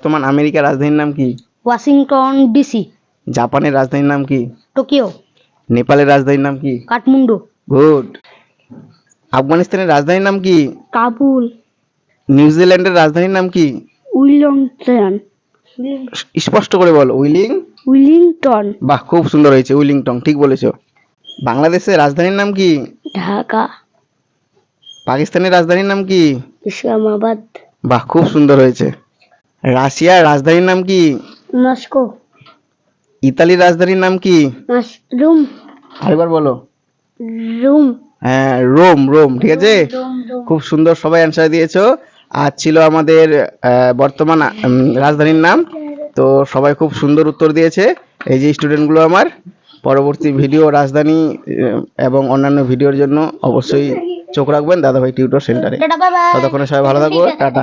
বর্তমান আমেরিকার রাজধানীর নাম কি? Washington DC. জাপানের রাজধানীর নাম কি? টোকিও। নেপালের রাজধানীর নাম কি? কাঠমান্ডু। গুড। আফগানিস্তানের রাজধানীর নাম কি? কাবুল। নিউজিল্যান্ডের রাজধানীর নাম কি? উইলিংটন। স্পষ্ট করে বলো। উইলিংটন। বাহ, খুব সুন্দর হয়েছে, উইলিংটন, ঠিক বলেছো। বাংলাদেশের রাজধানীর নাম কি? ঢাকা। পাকিস্তানের রাজধানীর নাম কি? ইসলামাবাদ। বাহ, খুব সুন্দর হয়েছে। রাশিয়ার রাজধানীর নাম কি? মস্কো। ইতালির রাজধানীর নাম কি? রোম। আরেকবার বলো। রোম। হ্যাঁ, রোম। ঠিক আছে, খুব সুন্দর, সবাই অ্যান্সার দিয়েছো। আর ছিল আমাদের বর্তমান রাজধানীর নাম। তো সবাই খুব সুন্দর উত্তর দিয়েছে। এই যে স্টুডেন্টগুলো আমার, পরবর্তী ভিডিও রাজধানী এবং অন্যান্য ভিডিওর জন্য অবশ্যই চোখ রাখবেন দাদাভাই টিউটর সেন্টারে। ততক্ষণে সবাই ভালো থাকবো, টাটা।